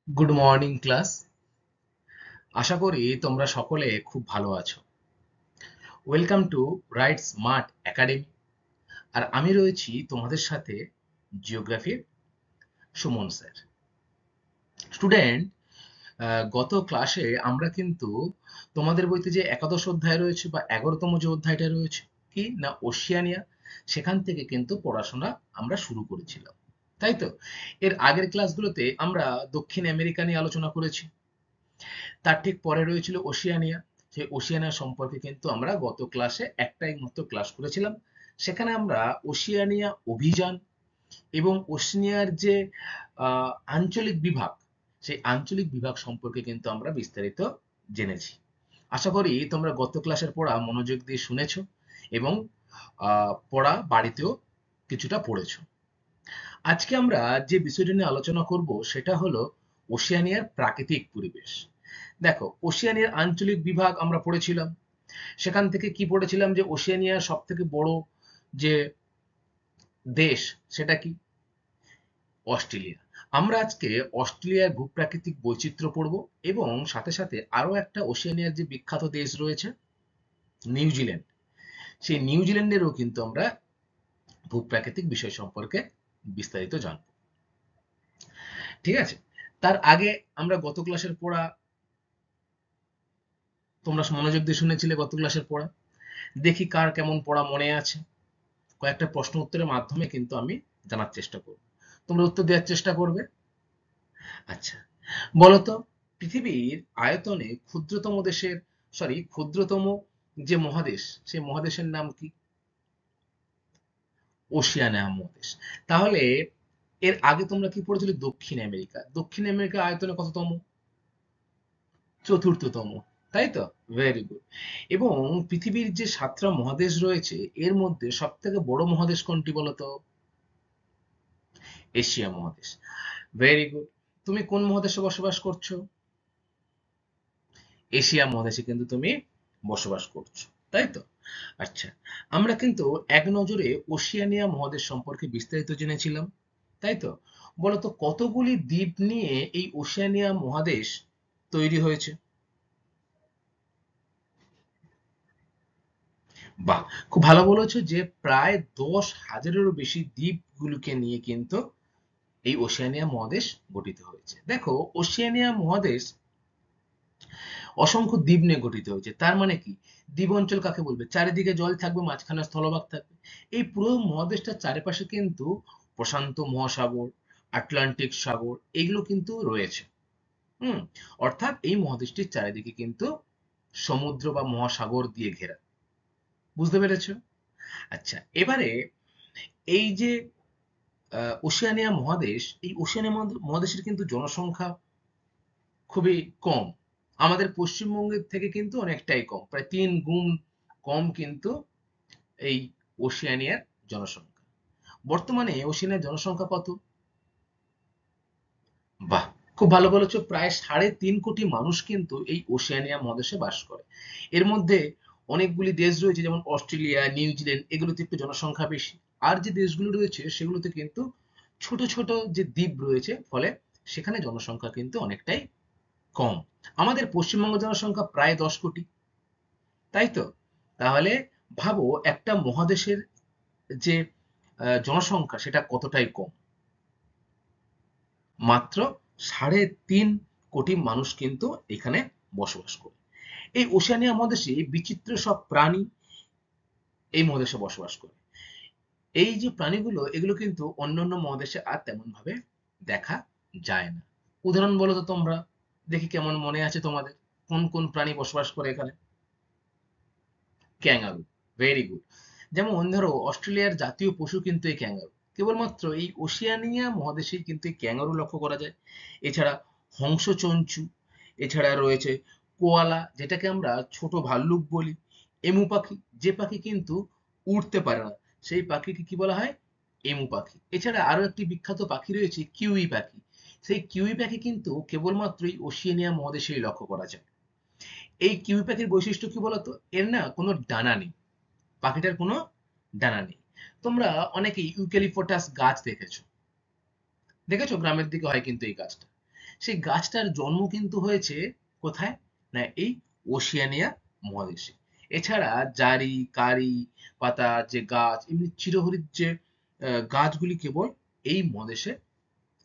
Good morning class. আশা করি তোমরা সকলে খুব ভালো আছো। Welcome to right smart academy. আর আমি রয়েছি তোমাদের সাথে জিওগ্রাফির সুমন স্যার। স্টুডেন্ট, গত ক্লাসে আমরা কিন্তু তোমাদের বইতে যে একাদশ অধ্যায় রয়েছে বা 11তম যে অধ্যায়টা রয়েছে কি না ওশিয়ানিয়া, সেখান থেকে কিন্তু পড়াশোনা আমরা শুরু করেছিলাম, তাই তো? এর আগের ক্লাসগুলোতে আমরা দক্ষিণ আমেরিকা নিয়ে আলোচনা করেছি। তার ঠিক পরে রয়েছিল ওশিয়ানিয়া। সেই ওশিয়ানিয়া সম্পর্কে কিন্তু আমরা গত ক্লাসে একটাই মাত্র ক্লাস করেছিলাম। সেখানে আমরা ওশিয়ানিয়া অভিযান এবং ওশিয়ানিয়ার যে আঞ্চলিক বিভাগ, সেই আঞ্চলিক বিভাগ সম্পর্কে কিন্তু আমরা বিস্তারিত জেনেছি। আশা করি তোমরা গত ক্লাসের পড়া মনোযোগ দিয়ে শুনেছো এবং পড়া বাড়িতেও কিছুটা পড়েছো। আজকে আমরা যে বিষয়টি নিয়ে আলোচনা করব সেটা হলো ওশিয়ানিয়ার প্রাকৃতিক পরিবেশ। দেখো, ওশিয়ানিয়ার আঞ্চলিক বিভাগ আমরা পড়েছিলাম। সেখান থেকে কি পড়েছিলাম যে ওশিয়ানিয়ার সব থেকে বড় যে দেশ সেটা কি? অস্ট্রেলিয়া। আমরা আজকে অস্ট্রেলিয়ার ভূপ্রাকৃতিক বৈচিত্র্য পড়ব এবং সাথে সাথে আরো একটা ওশিয়ানিয়ার যে বিখ্যাত দেশ রয়েছে নিউজিল্যান্ড, সেই নিউজিল্যান্ডেরও কিন্তু আমরা ভূপ্রাকৃতিক বিষয় সম্পর্কে বিস্তারিত জানব। ঠিক আছে? তার আগে আমরা গত ক্লাসের পড়া তোমরা মনোযোগ দিয়ে শুনেছিলে। গত ক্লাসের পড়া দেখি কার কেমন পড়া মনে আছে। কয়েকটা প্রশ্ন উত্তরের মাধ্যমে কিন্তু আমি জানার চেষ্টা করব, তোমরা উত্তর দেওয়ার চেষ্টা করবে। আচ্ছা, বলতো, পৃথিবীর আয়তনে ক্ষুদ্রতম যে মহাদেশ, সেই মহাদেশের নাম কি? ওশিয়ানিয়া মহাদেশ। তাহলে এর আগে তোমরা কি পড়েছিলে? দক্ষিণ আমেরিকা। দক্ষিণ আমেরিকা আয়তনে কততম? চতুর্থতম, তাই তো? Very good. এবং পৃথিবীর যে 7টা মহাদেশ রয়েছে এর মধ্যে সব থেকে বড় মহাদেশ কোনটি বলতো? এশিয়া মহাদেশ। Very good. তুমি কোন মহাদেশে বসবাস করছো? এশিয়া মহাদেশে কিন্তু তুমি বসবাস করছো, তাই তো? আচ্ছা, আমরা কিন্তু এক নজরে ওশিয়ানিয়া মহাদেশ সম্পর্কে বিস্তারিত জেনেছিলাম, তাই তো? বলতো কতগুলি দ্বীপ নিয়ে এই ওশিয়ানিয়া মহাদেশ তৈরি হয়েছে? বাহ, খুব ভালো বলেছো যে প্রায় 10,000-এরও বেশি দ্বীপগুলোকে নিয়ে কিন্তু এই ওশেনিয়া মহাদেশ গঠিত হয়েছে। দেখো, ওশেনিয়া মহাদেশ অসংখ্য দ্বীপ নিয়ে গঠিত হয়েছে। তার মানে কি? দ্বীপ অঞ্চল কাকে বলবে? চারিদিকে জল থাকবে, মাঝখানে স্থলভাগ থাকবে। এই পুরো মহাদেশটার চারিপাশে কিন্তু প্রশান্ত মহাসাগর, আটলান্টিক সাগর এগুলো কিন্তু রয়েছে। হুম, অর্থাৎ এই মহাদেশটির চারিদিকে কিন্তু সমুদ্র বা মহাসাগর দিয়ে ঘেরা। বুঝতে পেরেছো? আচ্ছা, এবারে এই যে ওশেনিয়া মহাদেশ, এই ওশেনিয়া মহাদেশের কিন্তু জনসংখ্যা খুবই কম। আমাদের পশ্চিমবঙ্গের থেকে কিন্তু অনেকটাই কম, প্রায় 3 গুণ কম কিন্তু এই ওশেনিয়ার জনসংখ্যা। বর্তমানে ওশেনিয়ার জনসংখ্যা কত? বাহ, খুব ভালো বলেছো, প্রায় 3.5 কোটি মানুষ কিন্তু এই ওশেনিয়া মহাদেশে বাস করে। এর মধ্যে অনেকগুলি দেশ রয়েছে যেমন অস্ট্রেলিয়া, নিউজিল্যান্ড, এগুলোতে একটু জনসংখ্যা বেশি। আর যে দেশগুলো রয়েছে সেগুলোতে কিন্তু ছোট ছোট যে দ্বীপ রয়েছে, ফলে সেখানে জনসংখ্যা কিন্তু অনেকটাই কম। আমাদের পশ্চিমবঙ্গ জনসংখ্যা প্রায় 10 কোটি, তাই তো? তাহলে ভাবো একটা মহাদেশের যে জনসংখ্যা সেটা কতটাই কম। মাত্র 3.5 কোটি মানুষ কিন্তু এখানে বসবাস করে। এই ওশেনিয়া মহাদেশে বিচিত্র সব প্রাণী এই মহাদেশে বসবাস করে। এই যে প্রাণীগুলো এগুলো কিন্তু অন্যান্য মহাদেশে আর তেমন ভাবে দেখা যায় না। উদাহরণ বলো তো তোমরা, দেখি কেমন মনে আছে তোমাদের, কোন কোন প্রাণী বসবাস করে এখানে? ক্যাঙ্গারু। Very good. যেমন ধরো অস্ট্রেলিয়ার জাতীয় পশু কিন্তু এই ক্যাঙ্গারু। কেবলমাত্র এই ওশিয়ানিয়া মহাদেশেই কিন্তু এই ক্যাঙ্গারু লক্ষ্য করা যায়। এছাড়া হংসচঞ্চু, এছাড়া রয়েছে কোয়ালা, যেটাকে আমরা ছোট ভাল্লুক বলি। এমু পাখি, যে পাখি কিন্তু উড়তে পারে না, সেই পাখিকে কি বলা হয়? এমু পাখি। এছাড়া আরো একটি বিখ্যাত পাখি রয়েছে কিউই পাখি। সেই কিউই পাখি কিন্তু কেবলমাত্র এই ওশিয়ানিয়া মহাদেশেই লক্ষ্য করা যায়। এই কিউই পাখির বৈশিষ্ট্য কি বলতো? এর না কোনো ডানা নেই, পাখিটার কোনো ডানা নেই। তোমরা অনেকেই ইউক্যালিপটাস গাছ দেখেছো, দেখেছো গ্রামের দিকে হয় কিন্তু এই গাছটা। সেই গাছটার জন্ম কিন্তু হয়েছে কোথায়? না এই ওশিয়ানিয়া মহাদেশে। এছাড়া জারি, কারি পাতা যে গাছ, এমনি চিরহরিৎ যে গাছগুলি কেবল এই মহাদেশে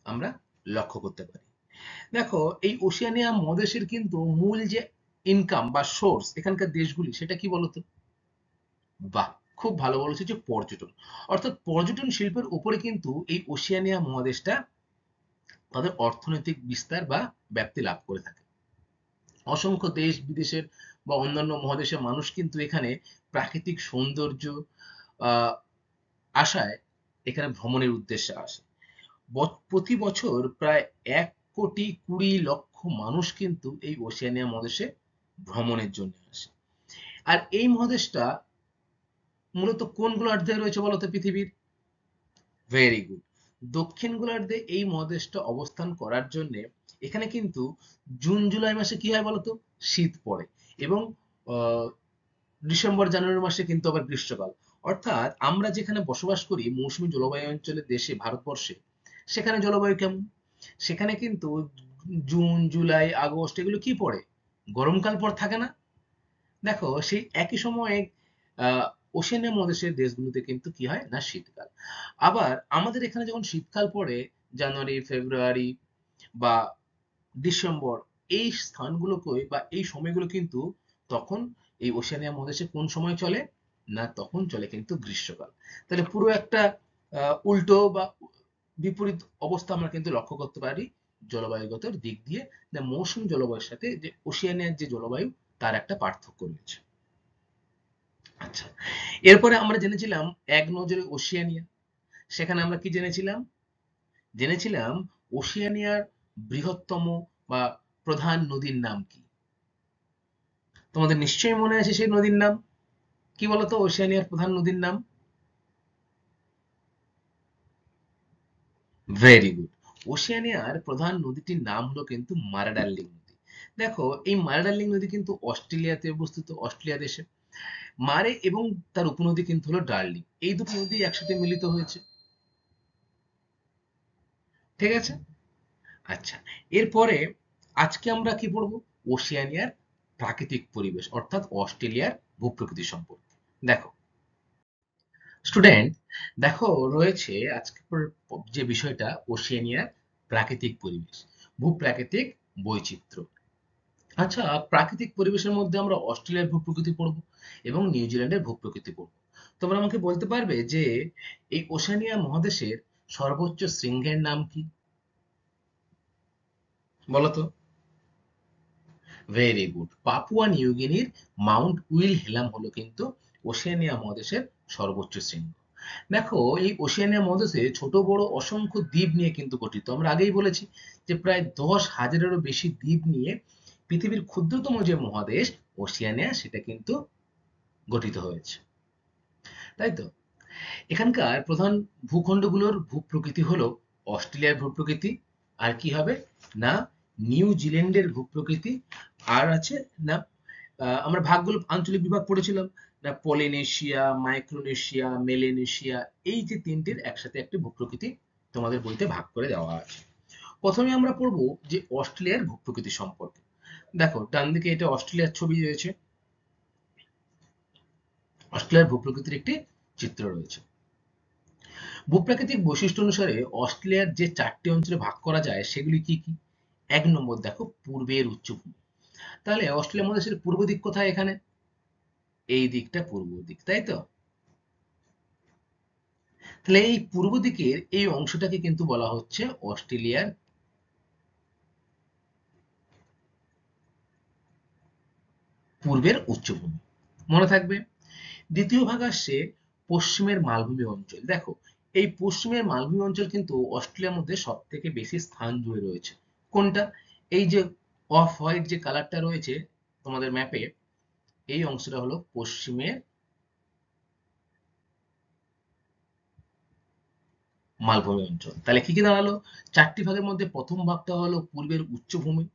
আমরা লক্ষ্য করতে পারি। দেখো, এই ওশিয়ানিয়া মহাদেশের কিন্তু মূল যে ইনকাম বা সোর্স এখানকার দেশগুলি, সেটা কি বলতো? বাহ! খুব ভালো বলেছো, যে পর্যটন। অর্থাৎ পর্যটন শিল্পের উপরে কিন্তু এই ওশিয়ানিয়া মহাদেশটা তাদের অর্থনৈতিক বিস্তার বা ব্যাপ্তি লাভ করে থাকে। অসংখ্য দেশ বিদেশের বা অন্যান্য মহাদেশের মানুষ কিন্তু এখানে প্রাকৃতিক সৌন্দর্য আহ আশায় এখানে ভ্রমণের উদ্দেশ্যে আসে। প্রতি বছর প্রায় 1,20,00,000 মানুষ কিন্তু এই ওশেনিয়া মহাদেশে ভ্রমণের জন্য আসে। আর এই মহাদেশটা মূলত কোন গোলার্ধে রয়েছে বলতো পৃথিবীর? Very good. দক্ষিণ গোলার্ধে এই মহাদেশটা অবস্থান করার জন্য এখানে কিন্তু জুন জুলাই মাসে কি হয় বলতো? শীত পড়ে। এবং আহ, ডিসেম্বর জানুয়ারি মাসে কিন্তু আবার গ্রীষ্মকাল। অর্থাৎ আমরা যেখানে বসবাস করি মৌসুমী জলবায়ু অঞ্চলের দেশে ভারতবর্ষে, সেখানে জলবায়ু কেমন? সেখানে কিন্তু জুন জুলাই আগস্ট এগুলো কি পড়ে? গরমকাল পর থাকে না? দেখো, সেই একই সময়ে আহ ওশেনিয়া মহাদেশের দেশগুলোতে কিন্তু কি হয় না শীতকাল। আবার আমাদের এখানে যখন শীতকাল পড়ে জানুয়ারি ফেব্রুয়ারি বা ডিসেম্বর, এই স্থানগুলোকে বা এই সময়গুলো কিন্তু তখন এই ওশেনিয়া মহাদেশে কোন সময় চলে? না তখন চলে কিন্তু গ্রীষ্মকাল। তাহলে পুরো একটা উল্টো বা বিপরীত অবস্থা আমরা কিন্তু লক্ষ্য করতে পারি জলবায়ুগত দিক দিয়ে। না মৌসুমী জলবায়ুর সাথে যে ওশেনিয়ার যে জলবায়ু, তার একটা পার্থক্য রয়েছে। আচ্ছা, এরপরে আমরা জেনেছিলাম এক নজরে ওশেনিয়া। সেখানে আমরা কি জেনেছিলাম? জেনেছিলাম ওশেনিয়ার বৃহত্তম বা প্রধান নদীর নাম কি? তোমাদের নিশ্চয়ই মনে আছে সেই নদীর নাম কি বলতো? ওশেনিয়ার প্রধান নদীর নাম? Very good. ওশেনিয়ার প্রধান নদীটির নাম হলো কিন্তু মারাডার্লিং নদী। দেখো, এই মারাডার্লিং নদী কিন্তু অস্ট্রেলিয়াতে অবস্থিত, অস্ট্রেলিয়া দেশে। মারে এবং তার উপনদী কিন্তু হলো ডার্লিং, এই দুটো নদী একসাথে মিলিত হয়েছে। ঠিক আছে। আচ্ছা, এরপরে আজকে আমরা কি পড়বো? ওশেনিয়ার প্রাকৃতিক পরিবেশ, অর্থাৎ অস্ট্রেলিয়ার ভূপ্রকৃতি সম্পর্কে। দেখো স্টুডেন্ট, দেখো রয়েছে আজকের যে বিষয়টা ওশেনিয়ার প্রাকৃতিক পরিবেশ, ভূপ্রাকৃতিক বৈচিত্র্য। আচ্ছা, প্রাকৃতিক পরিবেশের মধ্যে আমরা অস্ট্রেলিয়ার ভূপ্রকৃতি পড়বো এবং নিউজিল্যান্ডের ভূপ্রকৃতি পড়বো। তোমরা আমাকে বলতে পারবে যে এই ওশেনিয়া মহাদেশের সর্বোচ্চ শৃঙ্গের নাম কি? বলতো। Very good. পাপুয়া নিউগিনির মাউন্ট উইল হেলাম হলো কিন্তু ওশেনিয়া মহাদেশের সর্বোচ্চ শৃঙ্গ। দেখো, এই ওশেনিয়া মহাদেশে ছোট বড় অসংখ্য দ্বীপ নিয়ে কিন্তু গঠিত। আমরা আগেই বলেছি যে প্রায় 10,000-এরও বেশি দ্বীপ নিয়ে পৃথিবীর ক্ষুদ্রতম যে মহাদেশ ওশেনিয়া, সেটা কিন্তু গঠিত হয়েছে। তাই তো? এখানকার প্রধান ভূখণ্ডগুলোর ভূপ্রকৃতি হলো অস্ট্রেলিয়ার ভূপ্রকৃতি, আর কি হবে না নিউজিল্যান্ডের ভূপ্রকৃতি, আর আছে না আমরা ভাগগুলো আঞ্চলিক বিভাগ পড়েছিলাম না, পলিনেশিয়া, মাইক্রোনেশিয়া, মেলেনেশিয়া, এই যে তিনটির একসাথে একটি ভূপ্রকৃতি তোমাদের বইতে ভাগ করে দেওয়া আছে। প্রথমে আমরা পড়বো যে অস্ট্রেলিয়ার ভূপ্রকৃতি সম্পর্কে। দেখো ডান দিকে এটা অস্ট্রেলিয়ার ছবি রয়েছে, অস্ট্রেলিয়ার ভূপ্রকৃতির একটি চিত্র রয়েছে। ভূপ্রাকৃতিক বৈশিষ্ট্য অনুসারে অস্ট্রেলিয়ার যে 4টি অঞ্চলে ভাগ করা যায় সেগুলি কি কি? 1 নম্বর দেখো, পূর্বের উচ্চভূমি। তাহলে অস্ট্রেলিয়া মহাদেশের পূর্ব দিক কোথায়? এখানে এই দিকটা পূর্ব দিক, তাই তো? তাহলে এই পূর্ব দিকের এই অংশটাকে কিন্তু বলা হচ্ছে অস্ট্রেলিয়ার পূর্বের উচ্চভূমি। মনে থাকবে। দ্বিতীয় ভাগ আসছে পশ্চিমের মালভূমি অঞ্চল। দেখো, এই পশ্চিমের মালভূমি অঞ্চল কিন্তু অস্ট্রেলিয়ার মধ্যে সব থেকে বেশি স্থান জুড়ে রয়েছে। কোনটা? এই যে অফ হোয়াইট যে কালারটা রয়েছে তোমাদের ম্যাপে, এই অংশটা হলো পশ্চিমের মালভূমি অঞ্চল। তাহলে কি কি দাঁড়ালো? 4টি ভাগের মধ্যে প্রথম ভাগটা হলো পূর্বের উচ্চভূমি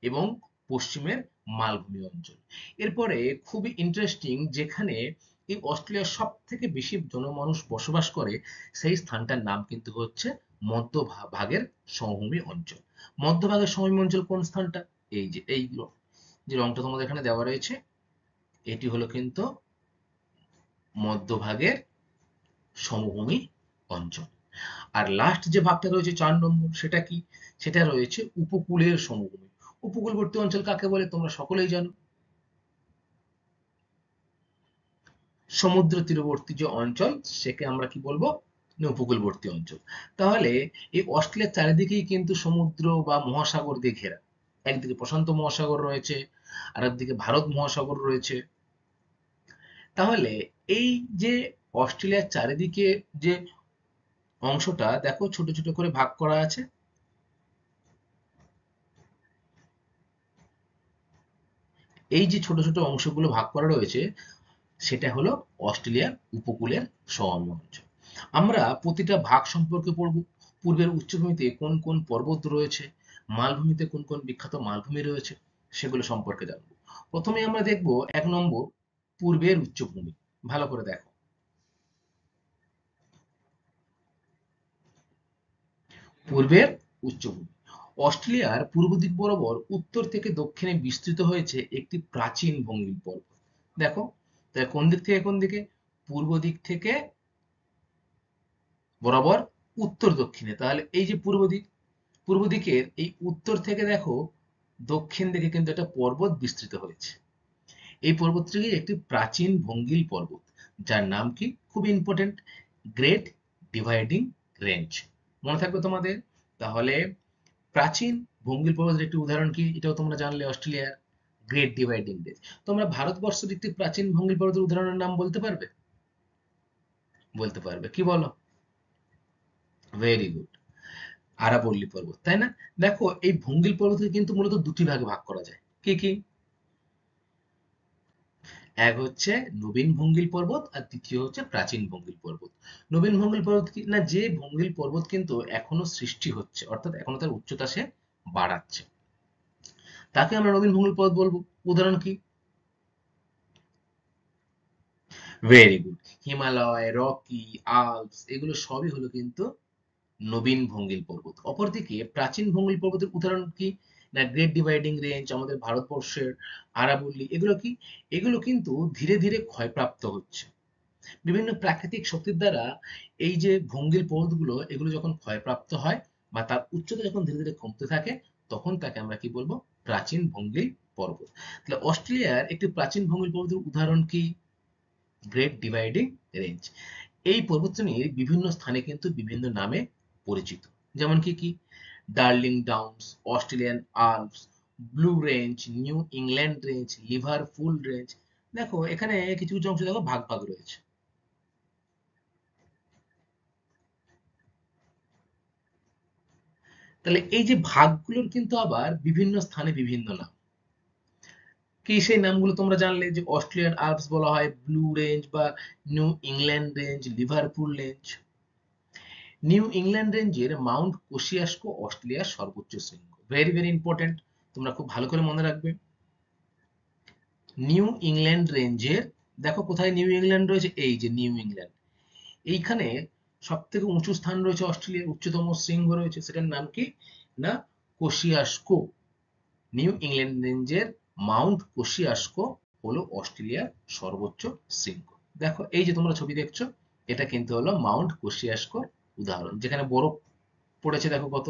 এবং পশ্চিমের মালভূমি অঞ্চল। এরপরে খুবই ইন্টারেস্টিং, যেখানে এই অস্ট্রেলিয়ার সব থেকে বেশি জনমানুষ বসবাস করে সেই স্থানটার নাম কিন্তু হচ্ছে মধ্যভাগের সমভূমি অঞ্চল। মধ্যভাগের সমভূমি অঞ্চল কোন স্থানটা? এই যে এইগুলো যে রংটা তোমাদের এখানে দেওয়া রয়েছে, এটি হলো কিন্তু মধ্যভাগের সমভূমি অঞ্চল। আর লাস্ট যে ভাগটা রয়েছে 4 নম্বর, সেটা কি? সেটা রয়েছে উপকূলের সমভূমি। উপকূলবর্তী অঞ্চল কাকে বলে তোমরা সকলেই জানো। সমুদ্র তীরবর্তী যে অঞ্চল সেকে আমরা কি বলবো? না, উপকূলবর্তী অঞ্চল। তাহলে এই অস্ট্রেলিয়ার চারিদিকেই কিন্তু সমুদ্র বা মহাসাগর দিয়ে ঘেরা। একদিকে প্রশান্ত মহাসাগর রয়েছে, আর একদিকে ভারত মহাসাগর রয়েছে। তাহলে এই যে অস্ট্রেলিয়ার চারিদিকে যে অংশটা দেখো ছোট ছোট করে ভাগ করা আছে, এই যে ছোট ছোট অংশগুলো ভাগ করা রয়েছে সেটা হলো অস্ট্রেলিয়ার উপকূলের সমভূমি অঞ্চল। আমরা প্রতিটা ভাগ সম্পর্কে পড়ব। পূর্বের উচ্চভূমিতে কোন কোন পর্বত রয়েছে, মালভূমিতে কোন কোন বিখ্যাত মালভূমি রয়েছে, সেগুলো সম্পর্কে জানবো। প্রথমে আমরা দেখব 1 নম্বর, পূর্বের উচ্চভূমি। ভালো করে দেখো, পূর্বের উচ্চভূমি। অস্ট্রেলিয়ার পূর্ব দিক বরাবর উত্তর থেকে দক্ষিণে বিস্তৃত হয়েছে একটি প্রাচীন ভঙ্গিল পর্বত। দেখো, তাহলে কোন দিক থেকে কোন দিকে? পূর্ব দিক থেকে বরাবর উত্তর দক্ষিণে। তাহলে এই যে পূর্ব দিক, পূর্ব দিকের এই উত্তর থেকে দেখো দক্ষিণ দিকে কিন্তু একটা পর্বত বিস্তৃত হয়েছে। এই পর্বতটি একটি প্রাচীন ভঙ্গিল পর্বত, যার নাম কি? খুব ইম্পর্টেন্ট, গ্রেট ডিভাইডিং রেঞ্জ। মনে থাকবে তোমাদের? তাহলে প্রাচীন ভঙ্গিল পর্বতের একটি উদাহরণ কি? এটাও তোমরা জানলে, অস্ট্রেলিয়ার গ্রেট ডিভাইডিং রেঞ্জ। তোমরা ভারতবর্ষের একটি প্রাচীন ভঙ্গিল পর্বতের উদাহরণের নাম বলতে পারবে? বলতে পারবে, কি বলো? ভেরি গুড, আরাবল্লী পর্বত, তাই না? দেখো, এই ভঙ্গিল পর্বতকে কিন্তু মূলত দুটি ভাগে ভাগ করা যায়। কি কি? এক হচ্ছে নবীন ভঙ্গিল পর্বত, আর দ্বিতীয় হচ্ছে প্রাচীন ভঙ্গিল পর্বত। নবীন ভঙ্গিল পর্বত কি না? যে ভঙ্গিল পর্বত কিন্তু এখনো সৃষ্টি হচ্ছে, অর্থাৎ এখনো তার উচ্চতা সে বাড়াচ্ছে, তাকে আমরা নবীন ভঙ্গিল পর্বত বলবো। উদাহরণ কি? Very good, Himalaya, Rocky, Alps, এগুলো সবই হলো কিন্তু নবীন ভঙ্গিল পর্বত। অপরদিকে প্রাচীন ভঙ্গিল পর্বতের উদাহরণ কি? না, গ্রেট ডিভাইডিং রেঞ্জ, আমাদের ভারতবর্ষের আরাবল্লী, এগুলো কি? এগুলো কিন্তু ধীরে ধীরে ক্ষয়প্রাপ্ত হচ্ছে। বিভিন্ন প্রাকৃতিক শক্তির দ্বারা এই যে ভঙ্গিল পর্বতগুলো, এগুলো যখন ক্ষয়প্রাপ্ত হয় বা তার উচ্চতা যখন ধীরে ধীরে কমতে থাকে, তখন তাকে আমরা কি বলবো? প্রাচীন ভঙ্গিল পর্বত। তাহলে অস্ট্রেলিয়ার একটি প্রাচীন ভঙ্গিল পর্বতের উদাহরণ কি? Great dividing range. এই পর্বতশ্রেণী বিভিন্ন স্থানে কিন্তু বিভিন্ন নামে পরিচিত। যেমন কি কি? Darling downs, Australian Alps, blue range, new England range, Liverpool range. দেখো এখানে কিছু কিছু অংশ দেখো ভাগ ভাগ রয়েছে। তাহলে এই যে ভাগগুলোর কিন্তু আবার বিভিন্ন স্থানে বিভিন্ন নাম। কি সেই নামগুলো তোমরা জানলে? যে অস্ট্রেলিয়ান আল্পস বলা হয় ব্লু রেঞ্জ বা new England range, Liverpool range. New England রেঞ্জের মাউন্ট কোসিয়াসকো অস্ট্রেলিয়ার সর্বোচ্চ শৃঙ্গ। ভেরি ভেরি ইম্পর্টেন্ট, তোমরা খুব ভালো করে মনে রাখবে। নিউ ইংল্যান্ড রেঞ্জের, দেখো কোথায় নিউ ইংল্যান্ড রয়েছে? এই যে নিউ ইংল্যান্ড, এইখানে সব থেকে উঁচু স্থান রয়েছে, অস্ট্রেলিয়ার উচ্চতম শৃঙ্গ রয়েছে, সেটার নাম কি? না, কোসিয়াসকো। নিউ ইংল্যান্ড রেঞ্জের মাউন্ট কোসিয়াসকো হলো অস্ট্রেলিয়ার সর্বোচ্চ শৃঙ্গ। দেখো এই যে তোমরা ছবি দেখছো, এটা কিন্তু হলো মাউন্ট কোসিয়াসকোর উদাহরণ, যেখানে বরফ পড়েছে দেখো কত।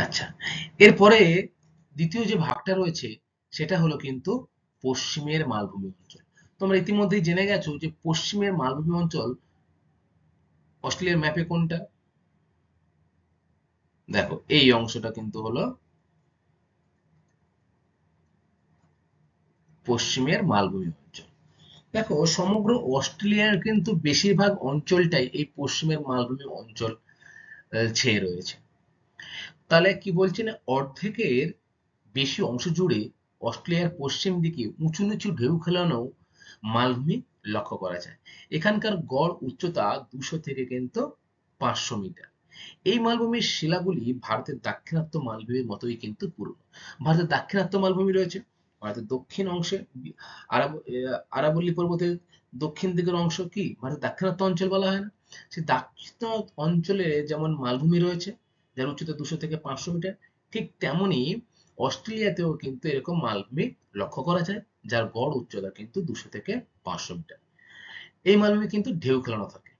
আচ্ছা, এরপরে দ্বিতীয় যে ভাগটা রয়েছে সেটা হলো কিন্তু পশ্চিমের মালভূমি অঞ্চল। তোমরা ইতিমধ্যেই জেনে গেছো যে পশ্চিমের মালভূমি অঞ্চল অস্ট্রেলিয়ার ম্যাপে কোনটা? দেখো এই অংশটা কিন্তু হলো পশ্চিমের মালভূমি অঞ্চল। দেখো সমগ্র অস্ট্রেলিয়ার কিন্তু বেশিরভাগ অঞ্চলটাই এই পশ্চিমের মালভূমি অঞ্চল ছেয়ে রয়েছে। তাহলে কি বলছি না, অর্ধেকের বেশি অংশ জুড়ে অস্ট্রেলিয়ার পশ্চিম দিকে উঁচু নিচু ঢেউ খেলানো মালভূমি লক্ষ্য করা যায়। এখানকার গড় উচ্চতা 200 থেকে কিন্তু 500 মিটার। এই মালভূমির শিলাগুলি ভারতের দাক্ষিণাত্য মালভূমির মতোই কিন্তু পুরনো। ভারতের দাক্ষিণাত্য মালভূমি রয়েছে, ভারতের দক্ষিণ অংশে আরাবল্লী পর্বতের দক্ষিণ দিকের অংশ কি ভারতের দাক্ষিণাত্য অঞ্চল বলা হয় না? সেই দাক্ষিণ অঞ্চলে যেমন মালভূমি রয়েছে যার উচ্চতা 200 থেকে 500 মিটার, ঠিক তেমনি অস্ট্রেলিয়াতেও কিন্তু এরকম মালভূমি লক্ষ্য করা যায় যার গড় উচ্চতা কিন্তু 200 থেকে 500 মিটার। এই মালভূমি কিন্তু ঢেউ খেলানো থাকে,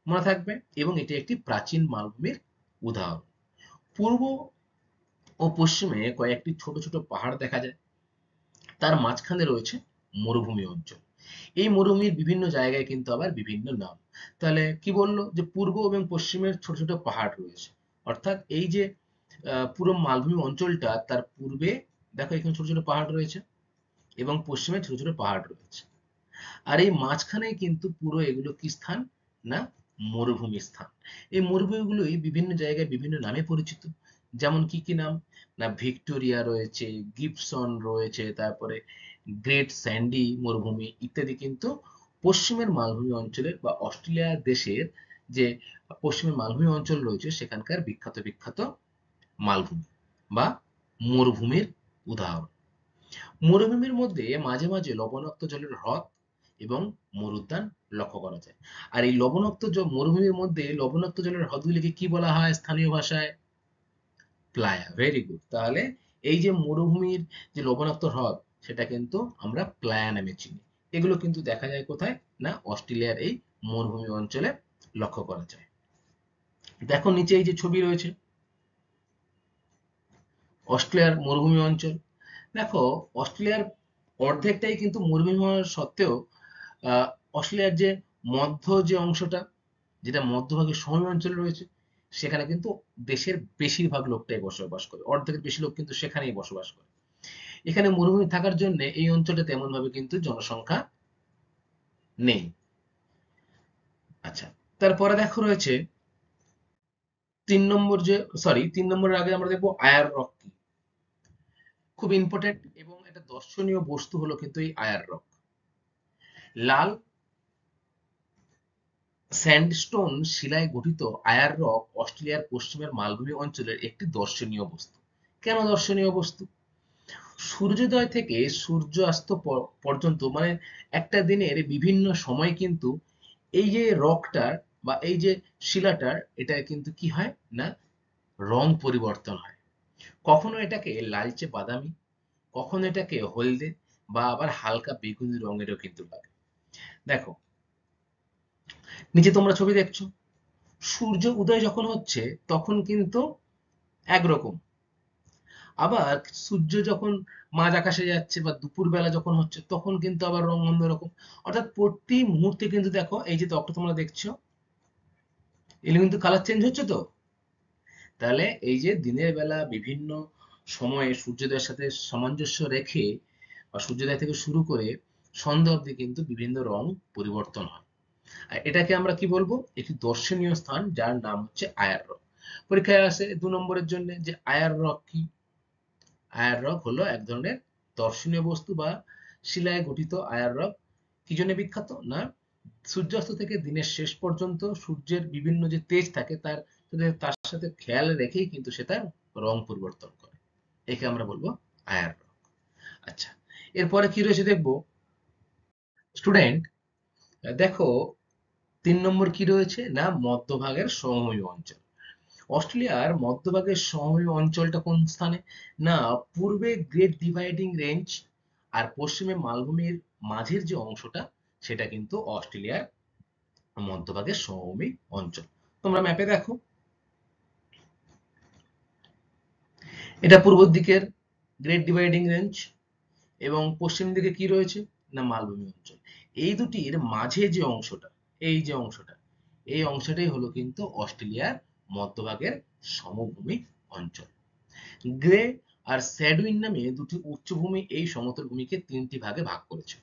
মনে থাকবে, এবং এটি একটি প্রাচীন মালভূমির উদাহরণ। পূর্ব ও পশ্চিমে কয়েকটি ছোট ছোট পাহাড় দেখা যায়, তার মাঝখানে রয়েছে মরুভূমি অঞ্চল। এই মরুভূমির বিভিন্ন জায়গায় কিন্তু আবার বিভিন্ন নাম। তাহলে কি বললো যে পূর্ব এবং পশ্চিমের ছোট ছোট পাহাড় রয়েছে, অর্থাৎ এই যে পুরো মালভূমি অঞ্চলটা, তার পূর্বে দেখো এখানে ছোট ছোট পাহাড় রয়েছে এবং পশ্চিমে ছোট ছোট পাহাড় রয়েছে, আর এই মাঝখানে কিন্তু পুরো এগুলো কি স্থান, না মরুভূমি স্থান। এই মরুভূমিগুলোই বিভিন্ন জায়গায় বিভিন্ন নামে পরিচিত। যেমন কি কি নাম, না ভিক্টোরিয়া রয়েছে, গিবসন রয়েছে, তারপরে গ্রেট স্যান্ডি মরুভূমি ইত্যাদি কিন্তু পশ্চিমের মালভূমি অঞ্চলের বা অস্ট্রেলিয়া দেশের যে পশ্চিমের মালভূমি অঞ্চল রয়েছে সেখানকার বিখ্যাত বিখ্যাত মালভূমি বা মরুভূমির উদাহরণ। মরুভূমির মধ্যে মাঝে মাঝে লবণাক্ত জলের হ্রদ এবং মরুদ্যান লক্ষ্য করা যায়। আর এই মরুভূমির মধ্যে লবণাক্ত জলের হ্রদগুলিকে কি বলা হয় স্থানীয় ভাষায়? প্লায়া। Very good. তাহলে এই যে মরুভূমির যে লবণাক্ত হ্রদ, সেটা কিন্তু আমরা প্লায়া নামে চিনি। এগুলো কিন্তু দেখা যায় কোথায়, না অস্ট্রেলিয়ার এই মরুভূমি অঞ্চলে লক্ষ্য করা যায়। দেখো নিচে এই যে ছবি রয়েছে, অস্ট্রেলিয়ার মরুভূমি অঞ্চল। দেখো অস্ট্রেলিয়ার অর্ধেকটাই কিন্তু মরুভূমি হওয়ার সত্ত্বেও আহ, অস্ট্রেলিয়ার যে মধ্য যে অংশটা, যেটা মধ্যভাগে সমভূমি অঞ্চলে রয়েছে, সেখানে কিন্তু দেশের বেশিরভাগ লোকটাই বসবাস করে, অর্ধেকের বেশি লোক কিন্তু সেখানেই বসবাস করে। এখানে মরুভূমি থাকার জন্য এই অঞ্চলটা তেমন ভাবে কিন্তু জনসংখ্যা নেই। আচ্ছা, তারপরে দেখো রয়েছে 3 নম্বর যে, সরি 3 নম্বরের আগে আমরা দেখবো আয়ার রক কি। খুব ইম্পর্টেন্ট এবং একটা দর্শনীয় বস্তু হলো কিন্তু এই আয়ার রক। লাল স্যান্ডস্টোন শিলায় গঠিত আয়ার রক অস্ট্রেলিয়ার পশ্চিমের মালভূমি অঞ্চলের একটি দর্শনীয় বস্তু। কেন দর্শনীয় বস্তু? সূর্যোদয় থেকে সূর্যাস্ত পর্যন্ত, মানে একটা দিনের বিভিন্ন সময় কিন্তু এই যে রকটার বা এই যে শিলাটার, এটা কিন্তু কি হয় না রং পরিবর্তন হয়। কখনো এটাকে লালচে বাদামি, কখনো এটাকে হলদে বা আবার হালকা বেগুনি রঙেরও কিন্তু লাগে। দেখো নিচে তোমরা ছবি দেখছো, সূর্য উদয় যখন হচ্ছে তখন কিন্তু একরকম, আবার সূর্য যখন মাঝ আকাশে যাচ্ছে বা দুপুর বেলা যখন হচ্ছে তখন কিন্তু আবার রং অন্যরকম। অর্থাৎ প্রতি মুহূর্তে কিন্তু দেখো এই যে ত্বকটা তোমরা দেখছো, এগুলো কিন্তু কালার চেঞ্জ হচ্ছে তো। তাহলে এই যে দিনের বেলা বিভিন্ন সময়ে সূর্যোদয়ের সাথে সামঞ্জস্য রেখে বা সূর্যোদয় থেকে শুরু করে সন্ধ্যা অবধি কিন্তু বিভিন্ন রং পরিবর্তন হয়। আর এটাকে আমরা কি বলবো, একটি দর্শনীয় স্থান যার নাম হচ্ছে আয়ার রক। পরীক্ষায় আসে 2 নম্বরের জন্য যে আয়ার রক কি। আয়ার রক হলো এক ধরনের দর্শনীয় বস্তু বা শিলায় গঠিত। আয়ার রক কি জন্য বিখ্যাত, না সূর্যাস্ত থেকে দিনের শেষ পর্যন্ত সূর্যের বিভিন্ন যে তেজ থাকে তার সাথে খেয়াল রেখেই কিন্তু সে তার রং পরিবর্তন করে। একে আমরা বলবো আয়ার রক। আচ্ছা, এরপরে কি রয়েছে দেখবো স্টুডেন্ট। দেখো 3 নম্বর কি রয়েছে, না মধ্যভাগের সমভূমি অঞ্চল। অস্ট্রেলিয়ার মধ্যভাগের সমভূমি অঞ্চলটা কোন স্থানে, না পূর্বে গ্রেট ডিভাইডিং রেঞ্জ আর পশ্চিমে মালভূমির মাঝের যে অংশটা, সেটা কিন্তু অস্ট্রেলিয়ার মধ্যভাগের সমভূমি অঞ্চল। তোমরা ম্যাপে দেখো, এটা পূর্ব দিকের গ্রেট ডিভাইডিং রেঞ্জ এবং পশ্চিম দিকে কি রয়েছে, না মালভূমি অঞ্চল। এই দুটির মাঝে যে অংশটা, এই যে অংশটা, এই অংশটাই হলো কিন্তু অস্ট্রেলিয়ার মধ্যভাগের সমভূমি অঞ্চল। গ্রে আর স্যাডউইন নামে দুটি উচ্চভূমি এই সমতল ভূমিকে 3টি ভাগে ভাগ করেছে।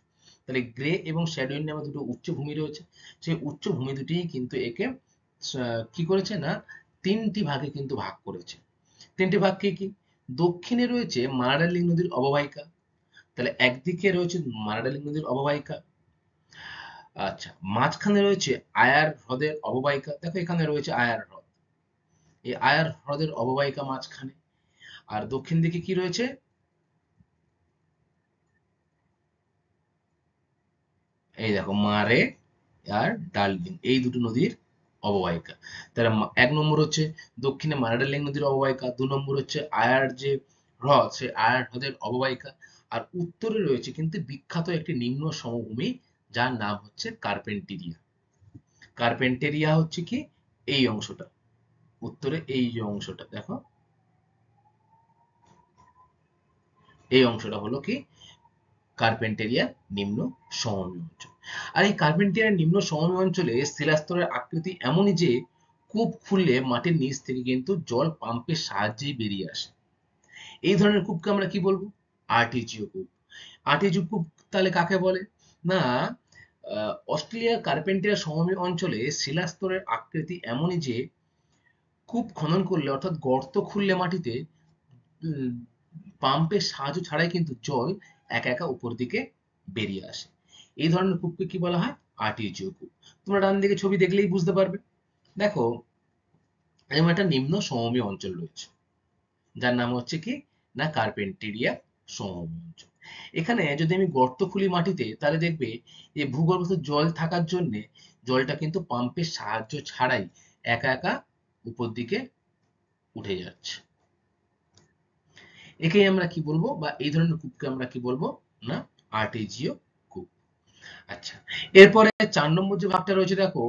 তাহলে গ্রে এবং স্যাডউইন নামে দুটো উচ্চভূমি রয়েছে, সেই উচ্চভূমি দুটিই কিন্তু একে কি করেছে, না 3টি ভাগে কিন্তু ভাগ করেছে। 3টি ভাগ কি কি? দক্ষিণে রয়েছে মারাডালিং নদীর অববাহিকা, তাহলে একদিকে রয়েছে মারাডালিং নদীর অববাহিকা। আচ্ছা, মাঝখানে রয়েছে আয়ার হ্রদের অববাহিকা, দেখো এখানে রয়েছে আয়ার হ্রদ, এই আয়ার হ্রদের অববাহিকা মাঝখানে। আর দক্ষিণ দিকে কি রয়েছে, এই দেখো মারে আর ডার্লিং, এই দুটো নদীর অববাহিকা। তাহলে ১ নম্বর হচ্ছে দক্ষিণে মারাডালিং নদীর অববাহিকা, ২ নম্বর হচ্ছে আয়ার যে হ্রদ সেই আয়ার হ্রদের অববাহিকা, আর উত্তরে রয়েছে কিন্তু বিখ্যাত একটি নিম্ন সমভূমি যার নাম হচ্ছে কার্পেন্টেরিয়া। কার্পেন্টেরিয়া হচ্ছে কি এই অংশটা, উত্তরে এই যে অংশটা দেখো, এই অংশটা হলো কি কার্পেন্টেরিয়া নিম্ন সমভূমি অঞ্চল। আর এই কার্পেন্টেরিয়া নিম্ন সমভূমি অঞ্চলে শিলাস্তরের আকৃতি এমনই যে কূপ খুললে মাটির নিচ থেকে কিন্তু জল পাম্পের সাহায্যেই বেরিয়ে আসে। এই ধরনের কূপকে আমরা কি বলবো? আর্টেজিও কূপ। আর্টেজিও কূপ তাহলে কাকে বলে? না, অস্ট্রেলিয়ার কার্পেন্টেরিয়া সমভূমি অঞ্চলে শিলাস্তরের আকৃতি এমনই যে কূপ খনন করলে অর্থাৎ গর্ত খুললে মাটিতে উম, পাম্পের সাহায্য ছাড়াই কিন্তু জল একা একা উপর দিকে বেরিয়ে আসে। এই ধরনের কূপকে কি বলা হয়? আর্টেজিও কূপ। তোমরা ডান দিকে ছবি দেখলেই বুঝতে পারবে। দেখো, এরকম একটা নিম্ন সমভূমি অঞ্চল রয়েছে যার নাম হচ্ছে কি না কার্পেন্টেরিয়া সমভূমি অঞ্চল। এখানে যদি আমি গর্ত খুলি মাটিতে তাহলে দেখবে যে ভূগর্ভস্থ জল থাকার জন্য জলটা কিন্তু পাম্পের সাহায্য ছাড়াই একা একা উপর দিকে উঠে যাচ্ছে। একেই আমরা কি বলবো, বা এই ধরনের কূপকে আমরা কি বলবো? না আর্টেজিও কূপ। আচ্ছা, এরপরে ৪ নম্বর যে ভাগটা রয়েছে দেখো,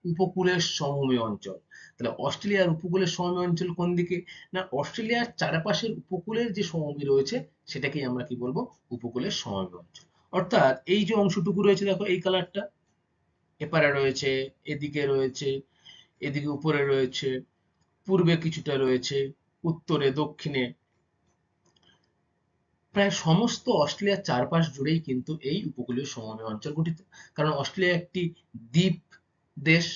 উপকূলের সমভূমি অঞ্চল। তাহলে অস্ট্রেলিয়ার উপকূলের সমভূমি অঞ্চল কোন দিকে? না অস্ট্রেলিয়ার চারপাশের উপকূলের যে সমভূমি রয়েছে সেটাকেই আমরা কি বলবো? উপকূলের সমভূমি অঞ্চল। অর্থাৎ এই যে অংশটুকু রয়েছে দেখো, এই কালারটা এপারে রয়েছে, এদিকে রয়েছে, এদিকে উপরে রয়েছে, পূর্বে কিছুটা রয়েছে, উত্তরে দক্ষিণে, প্রায় সমস্ত অস্ট্রেলিয়ার চারপাশ জুড়েই কিন্তু এই উপকূলীয় সমভূমি অঞ্চল গঠিত। কারণ অস্ট্রেলিয়া একটি দ্বীপ দেশ,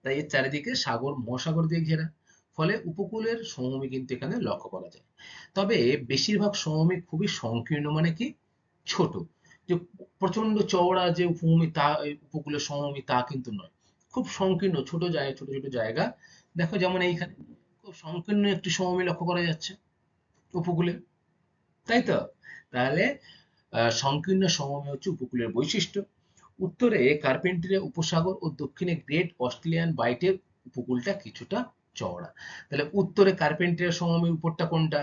তাই এর চারিদিকে সাগর মহাসাগর দিয়ে ঘেরা। ফলে উপকূলের সমভূমি কিন্তু এখানে লক্ষ্য করা যায়। তবে বেশিরভাগ সমভূমি খুবই সংকীর্ণ, মানে কি ছোট, যে প্রচন্ড চওড়া যে উপভূমি তা এই উপকূলের সমভূমি তা কিন্তু নয়। খুব সংকীর্ণ ছোট জায়গা, ছোট ছোট জায়গা। দেখো যেমন এইখানে খুব সংকীর্ণ একটি সমভূমি লক্ষ্য করা যাচ্ছে উপকূলে, তাই তো? তাহলে সংকীর্ণ সমভূমি হচ্ছে উপকূলের বৈশিষ্ট্য। উত্তরে কার্পেন্টেরিয়া উপসাগর ও দক্ষিণে গ্রেট অস্ট্রেলিয়ান বাইটের উপকূলটা কিছুটা চওড়া। তাহলে উত্তরে কার্পেন্টেরিয়া সমভূমির উপরটা কোনটা?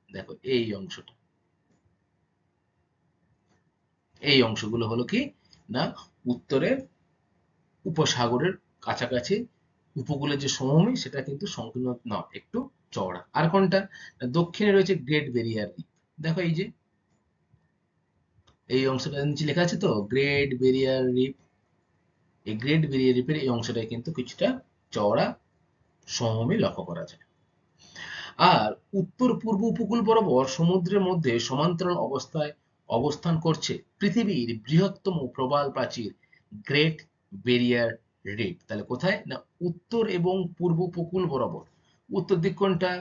দেখো এই অংশটা, এই অংশগুলো হলো কি না উত্তরের উপসাগরের কাছাকাছি উপকূলের যে সমভূমি সেটা কিন্তু সংকীর্ণ নয়, একটু চওড়া। আর কোনটা? না, দক্ষিণে রয়েছে গ্রেট ব্যারিয়ার রিফ। দেখো এই যে এই অংশটা নিচে লেখা আছে তো গ্রেট ব্যারিয়ার রিফ, এই গ্রেট ব্যারিয়ার রিফের এই অংশটায় কিন্তু কিছুটা চওড়া সমভূমি লক্ষ্য করা যায়। আর উত্তর পূর্ব উপকূল বরাবর সমুদ্রের মধ্যে সমান্তরাল অবস্থায় অবস্থান করছে পৃথিবীর বৃহত্তম প্রবাল প্রাচীর গ্রেট ব্যারিয়ার রিফ। তাহলে কোথায়? না উত্তর এবং পূর্ব উপকূল বরাবর। উত্তর দিক কোনটা?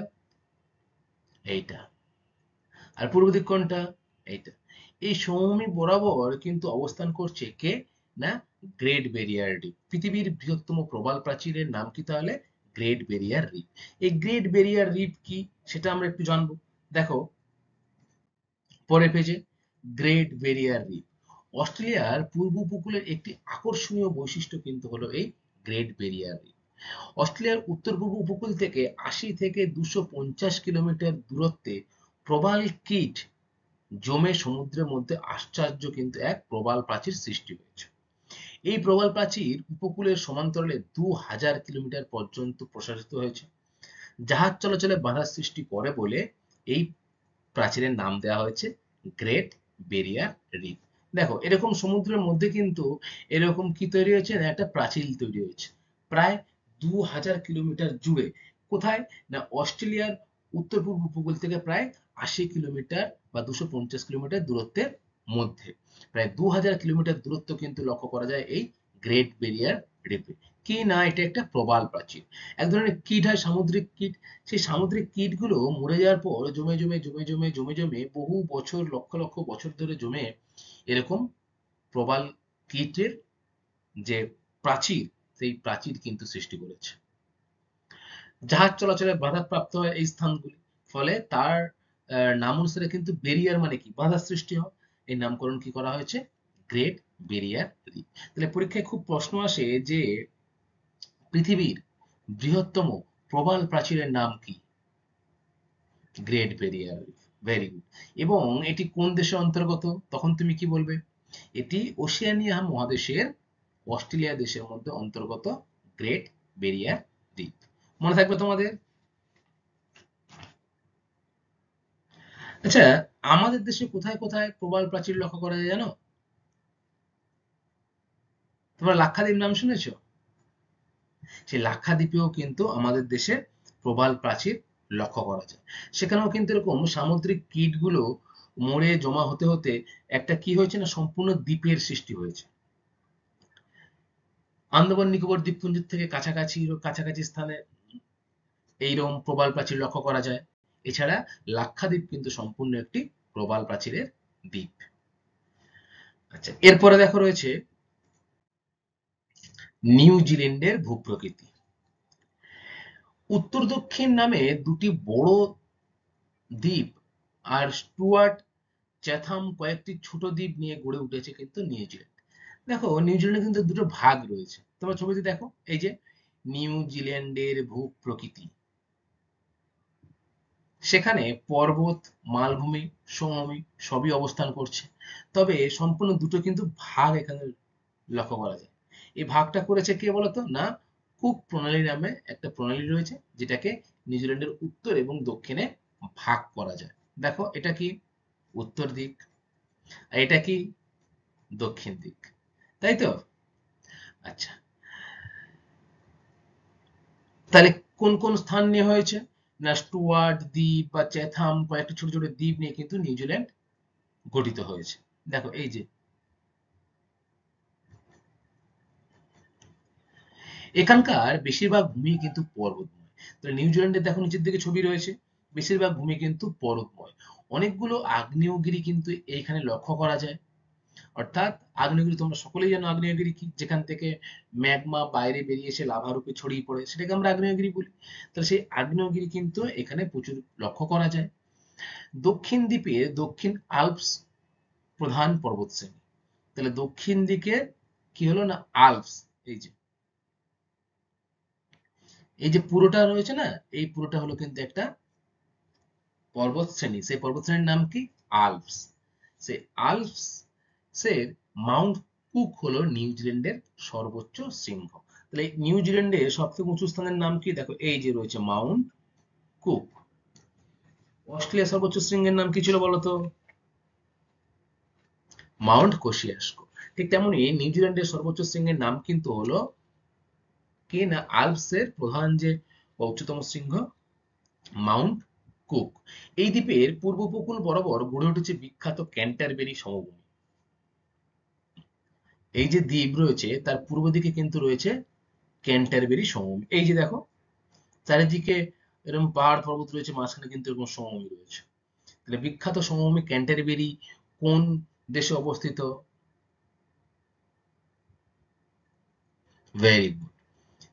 এইটা। আর পূর্ব দিক কোনটা? এইটা। এই সমভূমি বরাবর কিন্তু অবস্থান করছে কে? না গ্রেট ব্যারিয়ার রিফ। পৃথিবীর বৃহত্তম প্রবাল প্রাচীরের নাম কি তাহলে? Great Barrier Reef. এই গ্রেট ব্যারিয়ার রিফ কি সেটা আমরা একটু জানবো। দেখো পরের পেজে, গ্রেট ব্যারিয়ার রিফ অস্ট্রেলিয়ার পূর্ব উপকূলের একটি আকর্ষণীয় বৈশিষ্ট্য কিন্তু হলো এই গ্রেট ব্যারিয়ার রিফ। অস্ট্রেলিয়ার উত্তর পূর্ব উপকূল থেকে ৮০ থেকে ২৫০ কিলোমিটার দূরত্বে প্রবাল কিট জমে সমুদ্রের মধ্যে আশ্চর্য কিন্তু এক প্রবাল প্রাচীর সৃষ্টি হয়েছে। এই প্রবাল প্রাচীর উপকূলের সমান্তরালে ২০০০ কিলোমিটার পর্যন্ত প্রসারিত হয়েছে। জাহাজ চলাচলে বাধার সৃষ্টি করে বলে এই প্রাচীরের নাম দেওয়া হয়েছে গ্রেট ব্যারিয়ার রিফ। দেখো এরকম সমুদ্রের মধ্যে কিন্তু এরকম কি তৈরি হয়েছে না একটা প্রাচীর তৈরি হয়েছে প্রায় ২০০০ কিলোমিটার জুড়ে। কোথায়? না অস্ট্রেলিয়ার উত্তর পূর্ব উপকূল থেকে প্রায় ৮০ কিলোমিটার বা ২৫০ কিলোমিটার দূরত্বের মধ্যে প্রায় ২০০০ কিলোমিটার দূরত্ব কিন্তু লক্ষ্য করা যায় এই গ্রেট ব্যারিয়ার রিফে। কি না এটা একটা প্রবাল প্রাচীর, এক ধরনের কীট হয়, সামুদ্রিক কীট। সেই সামুদ্রিক কীটগুলো মরে যাওয়ার পর জমে জমে জমে জমে জমে জমে বহু বছর লক্ষ লক্ষ বছর ধরে জমে এরকম প্রবাল কীটের যে প্রাচীর, সেই প্রাচীর কিন্তু সৃষ্টি করেছে। জাহাজ চলাচলে বাধাপ্রাপ্ত হয় এই স্থানগুলি। ফলে তার নাম অনুসারে কিন্তু বেরিয়ার মানে কি বাধার সৃষ্টি হয়। এই নামকরণ কি করা হয়েছে? Great Barrier Reef. তাহলে পরীক্ষায় খুব প্রশ্ন আসে যে পৃথিবীর বৃহত্তম প্রবাল প্রাচীরের নাম কি? Great Barrier Reef. Very good. এবং এটি কোন দেশের অন্তর্গত? তখন তুমি কি বলবে? এটি ওশেনিয়া মহাদেশের অস্ট্রেলিয়া দেশের মধ্যে অন্তর্গত গ্রেট ব্যারিয়ার রিফ। মনে থাকবে তোমাদের? আচ্ছা, আমাদের দেশে কোথায় কোথায় প্রবাল প্রাচীর লক্ষ্য করা যায় জানো? তোমরা লাক্ষাদ্বীপ নাম শুনেছো? সেই লাক্ষাদ্বীপেও কিন্তু আমাদের দেশে প্রবাল প্রাচীর লক্ষ্য করা যায়। সেখানেও কিন্তু এরকম সামুদ্রিক কীটগুলো মরে জমা হতে হতে একটা কি হয়েছে না, সম্পূর্ণ দ্বীপের সৃষ্টি হয়েছে। আন্দামান নিকোবর দ্বীপপুঞ্জের থেকে কাছাকাছি কাছাকাছি স্থানে এইরকম প্রবাল প্রাচীর লক্ষ্য করা যায়। এছাড়া লাক্ষাদ্বীপ কিন্তু সম্পূর্ণ একটি প্রবাল প্রাচীরের দ্বীপ। আচ্ছা, এরপরে দেখো রয়েছে নিউজিল্যান্ডের ভূপ্রকৃতি। উত্তর দক্ষিণ নামে দুটি বড় দ্বীপ আর স্টুয়ার্ট চ্যাথাম কয়েকটি ছোট দ্বীপ নিয়ে গড়ে উঠেছে কিন্তু নিউজিল্যান্ড। দেখো, নিউজিল্যান্ডে কিন্তু দুটো ভাগ রয়েছে। তোমরা ছবিতে দেখো, এই যে নিউজিল্যান্ডের ভূপ্রকৃতি, সেখানে পর্বত, মালভূমি, সমভূমি সবই অবস্থান করছে। তবে সম্পূর্ণ দুটো কিন্তু ভাগ এখানে লক্ষ্য করা যায়। এই ভাগটা করেছে কে বলতো? না, কুক প্রণালী নামে একটা প্রণালী রয়েছে, যেটাকে নিউজিল্যান্ডের উত্তর এবং দক্ষিণে ভাগ করা যায়। দেখো, এটা কি উত্তর দিক, আর এটা কি দক্ষিণ দিক, তাই তো? আচ্ছা, তাহলে কোন কোন স্থান নিয়ে হয়েছে? না, স্টুয়ার্ট দ্বীপ বা চ্যাথাম কয়েকটি ছোট ছোট দ্বীপ নিয়ে কিন্তু নিউজিল্যান্ড গঠিত হয়েছে। দেখো, এই যে এখানকার বেশিরভাগ ভূমি কিন্তু পর্বতময়। তো নিউজিল্যান্ডের দেখো নিচের দিকে ছবি রয়েছে, বেশিরভাগ ভূমি কিন্তু পর্বতময়। অনেকগুলো আগ্নেয়গিরি কিন্তু এইখানে লক্ষ্য করা যায়। অর্থাৎ আগ্নেয়গিরি, তোমরা সকলেই জানো আগ্নেয়গিরি কি, যেখান থেকে ম্যাগমা বাইরে বেরিয়ে এসে লাভা রূপে ছড়িয়ে পড়ে, সেটাকে আমরা আগ্নেয়গিরি বলি। তাহলে সেই আগ্নেয়গিরি কিন্তু এখানে প্রচুর লক্ষ্য করা যায়। দক্ষিণ দ্বীপে দক্ষিণ আল্পস প্রধান পর্বতশ্রেণী। তাহলে দক্ষিণ দিকে কি হলো না, আল্পস। এই যে এই যে পুরোটা রয়েছে না, এই পুরোটা হলো কিন্তু একটা পর্বতশ্রেণী। সেই পর্বতশ্রেণীর নাম কি? আল্পস। সেই আল্পস এর মাউন্ট কুক হলো নিউজিল্যান্ডের সর্বোচ্চ শৃঙ্গ। তাহলে নিউজিল্যান্ডের সবথেকে উঁচু স্থানের নাম কি? দেখো, এই যে রয়েছে মাউন্ট কুক। অস্ট্রেলিয়ার সর্বোচ্চ শৃঙ্গের নাম কি ছিল বলতো? Mount Kosciuszko. ঠিক তেমনি নিউজিল্যান্ডের সর্বোচ্চ শৃঙ্গের নাম কিন্তু হলো কি না, আল্পসের প্রধান যে উচ্চতম শৃঙ্গ মাউন্ট কুক। এই দ্বীপের পূর্ব উপকূল বরাবর গড়ে উঠেছে বিখ্যাত ক্যান্টারবেরি সমভূমি। এই যে দ্বীপ রয়েছে তার পূর্ব দিকে কিন্তু রয়েছে ক্যান্টারবেরি সমভূমি। এই যে দেখো, চারিদিকে এরকম পাহাড় পর্বত রয়েছে, মাঝখানে কিন্তু এরকম সমভূমি রয়েছে। তাহলে বিখ্যাত সমভূমি ক্যান্টারবেরি কোন দেশে অবস্থিত? Very good.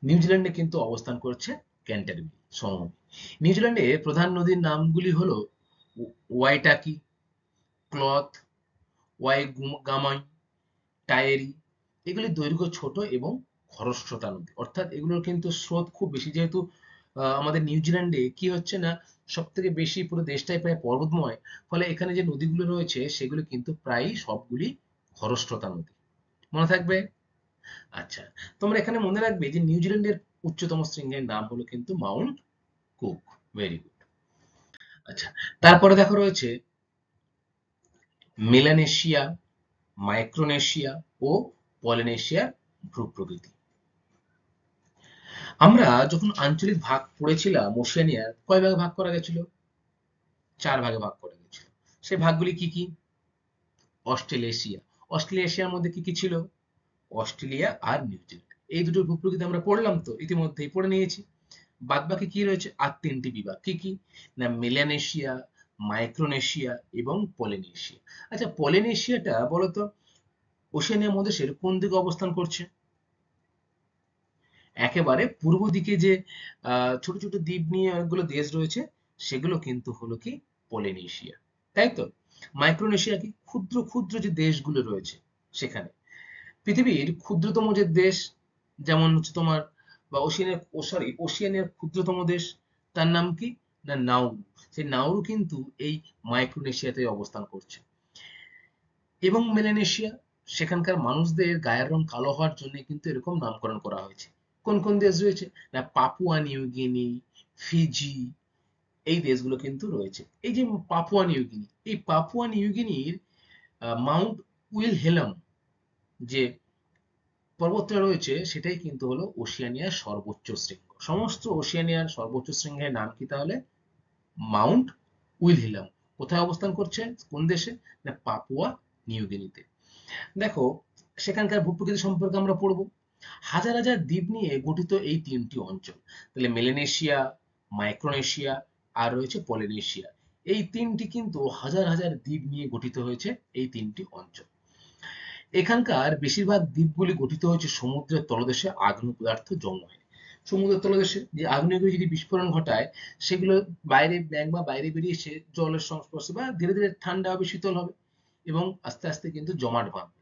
নিউজিল্যান্ডে কিন্তু অবস্থান করছে ক্যান্টারবেরি সমভূমি। নিউজিল্যান্ডের প্রধান নদীর নামগুলি হলো ওয়াইটাকি, ক্লথ, ওয়াইগামাই, টায়েরি। এগুলির দৈর্ঘ্য ছোট এবং খরস্রোতা নদী, অর্থাৎ এগুলোর কিন্তু স্রোত খুব বেশি। যেহেতু আমাদের নিউজিল্যান্ডে কি হচ্ছে না, সব থেকে বেশি পুরো দেশটাই প্রায় পর্বতময়, ফলে এখানে যে নদীগুলো রয়েছে সেগুলো কিন্তু প্রায় সবগুলি খরস্রোতা নদী। মনে থাকবে? আচ্ছা, তোমরা এখানে মনে রাখবে যে নিউজিল্যান্ডের উচ্চতম শৃঙ্গের নাম হলো কিন্তু মাউন্ট কুক। Very good. আচ্ছা, তারপরে দেখো রয়েছে মেলানেশিয়া, মাইক্রোনেশিয়া ও পলিনেশিয়ার ভূপ্রকৃতি। আমরা যখন আঞ্চলিক ভাগ পড়েছিলাম ওশেনিয়ার, কয় ভাগে ভাগ করা গেছিল? 4 ভাগে ভাগ করা গেছিল। সেই ভাগগুলি কি কি? অস্ট্রেলেশিয়া। অস্ট্রেলেশিয়ার মধ্যে কি কি ছিল? অস্ট্রেলিয়া আর নিউজিল্যান্ড। এই দুটো ভূপ্রকৃতি আমরা পড়লাম তো, ইতিমধ্যেই পড়ে নিয়েছি। বাদবাকি কি রয়েছে? আর 3টি বিভাগ। কি কি? না, মেলানেশিয়া, মাইক্রোনেশিয়া এবং পলিনেশিয়া। আচ্ছা, পলিনেশিয়াটা বলতো ওশেনিয়া মহাদেশের কোন দিকে অবস্থান করছে? একেবারে পূর্ব দিকে যে ছোট ছোট দ্বীপ নিয়ে অনেকগুলো দেশ রয়েছে, সেগুলো কিন্তু হলো কি পলিনেশিয়া, তাই তো? মাইক্রোনেশিয়া কি? ক্ষুদ্র ক্ষুদ্র যে দেশগুলো রয়েছে সেখানে। পৃথিবীর ক্ষুদ্রতম যে দেশ, যেমন হচ্ছে তোমার বা ওশিয়ানিয়ার ক্ষুদ্রতম দেশ, তার নাম কি? না নাউরু। সেই নাউরু কিন্তু এই মাইক্রোনেশিয়াতে অবস্থান করছে। এবং মেলানেশিয়া, সেখানকার মানুষদের গায়ের রং কালো হওয়ার জন্য কিন্তু এরকম নামকরণ করা হয়েছে। কোন কোন দেশ রয়েছে? না পাপুয়া নিউ গিনি, ফিজি, এই দেশগুলো কিন্তু রয়েছে। এই যে পাপুয়া নিউ গিনি, এই পাপুয়া নিউ গিনির মাউন্ট উইলহেলম যে পর্বতটা রয়েছে সেটাই কিন্তু হলো ওশিয়ানিয়ার সর্বোচ্চ শৃঙ্গ। সমস্ত ওশিয়ানিয়ার সর্বোচ্চ শৃঙ্গের নাম কি তাহলে? Mount Wilhelm. কোথায় অবস্থান করছে? কোন দেশে? না পাপুয়া নিউ গিনিতে। দেখো, সেখানকার ভূপ্রকৃতি সম্পর্কে আমরা পড়বো। হাজার হাজার দ্বীপ নিয়ে গঠিত এই তিনটি অঞ্চল। তাহলে মেলানেশিয়া, মাইক্রোনেশিয়া আর রয়েছে পলিনেশিয়া। এই তিনটি কিন্তু হাজার হাজার দ্বীপ নিয়ে গঠিত হয়েছে এই তিনটি অঞ্চল। এখানকার বেশিরভাগ দ্বীপগুলি গঠিত হয়েছে সমুদ্রের তলদেশে আগ্নেয় পদার্থ জমা হয়ে। সমুদ্রের তলদেশে যে আগ্নেয়গিরি যদি বিস্ফোরণ ঘটায়, সেগুলো বাইরে ম্যাগমা বাইরে বেরিয়ে এসে জলের সংস্পর্শে বা ধীরে ধীরে ঠান্ডা হবে, শীতল হবে এবং আস্তে আস্তে কিন্তু জমাট বাঁধবে।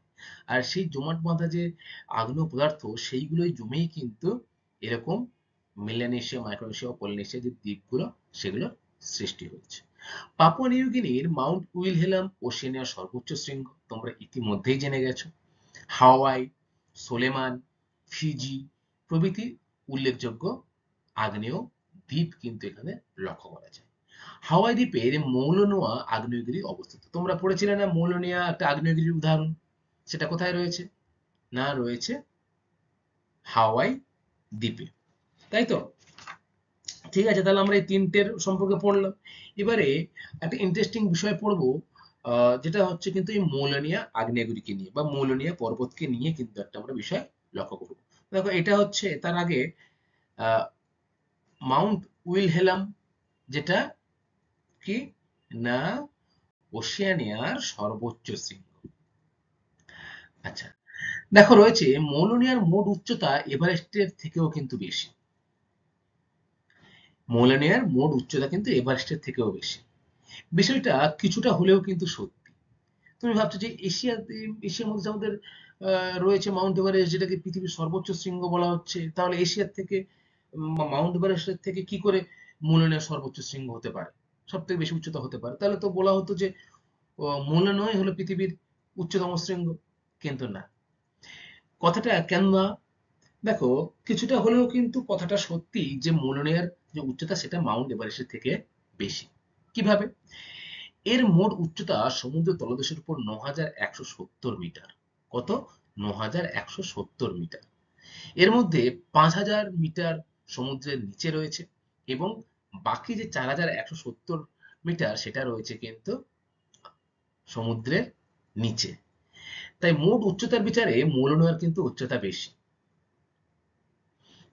আর সেই জমাট বাঁধা যে আগ্নেয় পদার্থ, সেইগুলোই জমেই কিন্তু এরকম মেলানেশিয়া, মাইক্রোনেশিয়া ও পলিনেশিয়া যে দ্বীপগুলো, সেগুলো সৃষ্টি হয়েছে। পাপুয়া নিউ গিনির মাউন্ট উইলহেলম ওশেনিয়ার সর্বোচ্চ শৃঙ্গ, তোমরা ইতিমধ্যেই জেনে গেছো। হাওয়াই, সোলেমান, ফিজি প্রভৃতি উল্লেখযোগ্য আগ্নেয় দ্বীপ কিন্তু এখানে লক্ষ্য করা যায়। হাওয়াই দ্বীপের মৌলনোয়া আগ্নেয়গিরি অবস্থিত। তোমরা পড়েছিলে না মৌলনোয়া একটা আগ্নেয়গিরির উদাহরণ? সেটা কোথায় রয়েছে? না রয়েছে হাওয়াই দ্বীপে, তাই তো? ঠিক আছে, তাহলে আমরা এই তিনটের সম্পর্কে পড়লাম। এবারে একটা ইন্টারেস্টিং বিষয় পড়বো, যেটা হচ্ছে কিন্তু এই মৌলনিয়া আগ্নেয়গিরিকে নিয়ে বা মৌলনিয়া পর্বতকে নিয়ে কিন্তু একটা আমরা বিষয় লক্ষ্য করবো। দেখো, এটা হচ্ছে তার আগে আহ, মাউন্ট উইলহেলাম, যেটা কি? না ওশেনিয়ার সর্বোচ্চ শৃঙ্গ। আচ্ছা, দেখো রয়েছে মৌলনিয়ার মোট উচ্চতা এভারেস্টের থেকেও কিন্তু বেশি। মৌলনিয়ার মোট উচ্চতা কিন্তু এভারেস্টের থেকেও বেশি। বিষয়টা কিছুটা হলেও কিন্তু সত্যি। তুমি ভাবছো যে এশিয়ার মধ্যে আমাদের রয়েছে মাউন্ট এভারেস্ট, যেটাকে পৃথিবীর সর্বোচ্চ শৃঙ্গ বলা হচ্ছে, তাহলে এশিয়ার থেকে মাউন্ট এভারেস্টের থেকে কি করে মৌলনিয়ার সর্বোচ্চ শৃঙ্গ হতে পারে, সব থেকে বেশি উচ্চতা হতে পারে? তাহলে তো বলা হতো যে মৌলনিয়াই হলো পৃথিবীর উচ্চতম শৃঙ্গ। কিন্তু না, কথাটা কেন না? দেখো, কিছুটা হলেও কিন্তু কথাটা সত্যি যে মৌলনিয়ার যে উচ্চতা সেটা মাউন্ট এভারেস্টের থেকে বেশি। কিভাবে? এর মোট উচ্চতা সমুদ্র তলদেশের উপর ৯,১৭০ মিটার। কত? ৯,১৭০ মিটার। এর মধ্যে ৫,০০০ মিটার সমুদ্রের নিচে রয়েছে এবং বাকি যে ৪,১৭০ মিটার সেটা রয়েছে কিন্তু সমুদ্রের নিচে। তাই মোট উচ্চতার বিচারে মৌলনোয়ার কিন্তু উচ্চতা বেশি।